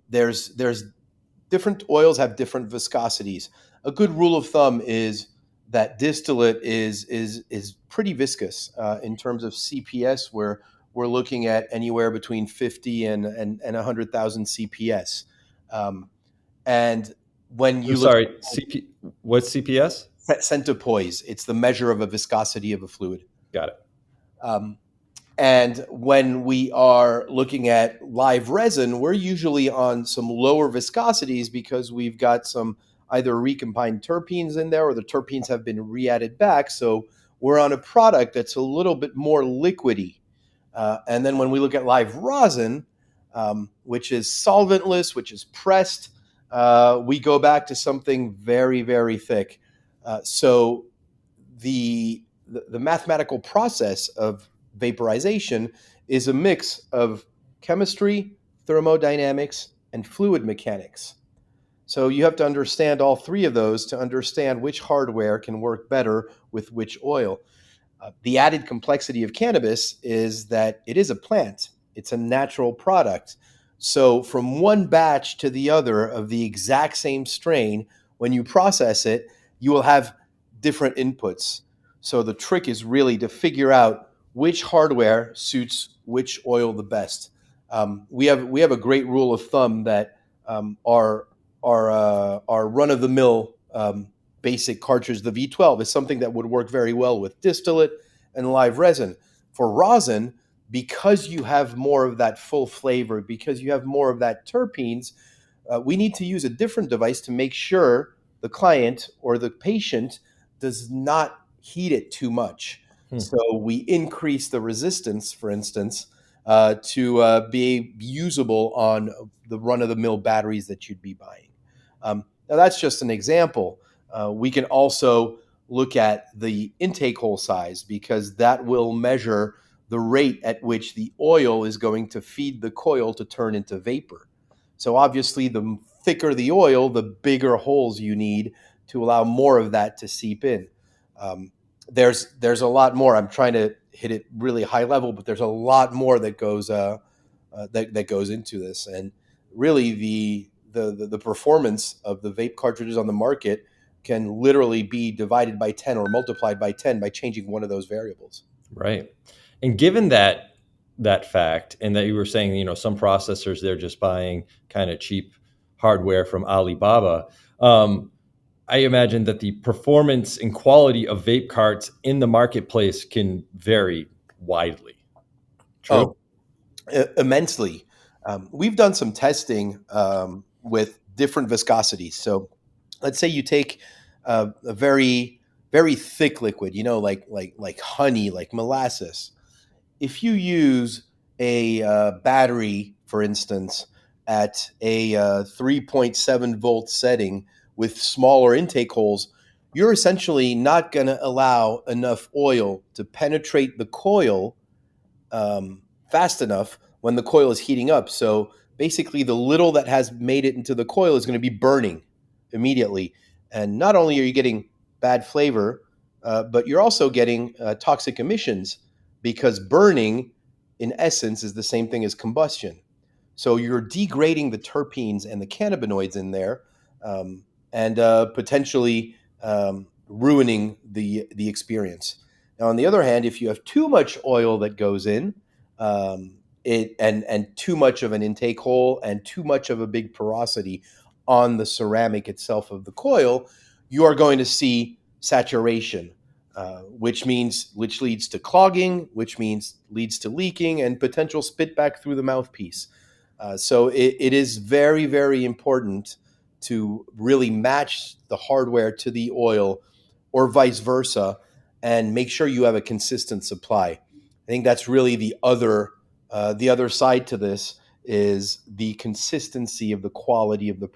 There's different oils have different viscosities. A good rule of thumb is that distillate is pretty viscous in terms of CPS, where we're looking at anywhere between 50 and 100,000 CPS. Um, and when I'm you look sorry, what's CPS? at centipoise, it's the measure of a viscosity of a fluid. Got it. Um, And when we are looking at live resin, we're usually on some lower viscosities because we've got some either recombined terpenes in there or the terpenes have been re-added back. So we're on a product that's a little bit more liquidy. And then when we look at live rosin, which is solventless, which is pressed, we go back to something very, very thick. So the mathematical process of vaporization is a mix of chemistry, thermodynamics, and fluid mechanics. So you have to understand all three of those to understand which hardware can work better with which oil. The added complexity of cannabis is that it is a plant, it's a natural product. So, from one batch to the other of the exact same strain, when you process it, you will have different inputs. So, the trick is really to figure out which hardware suits which oil the best. We have a great rule of thumb that our run of the mill basic cartridge, the V12, is something that would work very well with distillate and live resin. For rosin, because you have more of that full flavor, because you have more of that terpenes, we need to use a different device to make sure the client or the patient does not heat it too much. So we increase the resistance, for instance, to be usable on the run-of-the-mill batteries that you'd be buying. Now, that's just an example. We can also look at the intake hole size because that will measure the rate at which the oil is going to feed the coil to turn into vapor. So obviously, the thicker the oil, the bigger holes you need to allow more of that to seep in. There's a lot more. I'm trying to hit it really high level, but there's a lot more that goes that goes into this, and really the performance of the vape cartridges on the market can literally be divided by 10 or multiplied by 10 by changing one of those variables. Right. And given that fact, and that you were saying, some processors, they're just buying kind of cheap hardware from Alibaba. I imagine that the performance and quality of vape carts in the marketplace can vary widely. Oh, True? immensely. We've done some testing with different viscosities. So let's say you take a very, very thick liquid, like honey, like molasses. If you use a battery, for instance, at a 3.7 volt setting with smaller intake holes, you're essentially not going to allow enough oil to penetrate the coil fast enough when the coil is heating up. So basically, the little that has made it into the coil is going to be burning immediately. And not only are you getting bad flavor, but you're also getting toxic emissions because burning, in essence, is the same thing as combustion. So you're degrading the terpenes and the cannabinoids in there, and potentially ruining the experience. Now, on the other hand, if you have too much oil that goes in, and too much of an intake hole and too much of a big porosity on the ceramic itself of the coil, you are going to see saturation, which leads to clogging, which means leads to leaking and potential spit back through the mouthpiece. So it is very, very important to really match the hardware to the oil or vice versa and make sure you have a consistent supply. I think that's really the other side to this is the consistency of the quality of the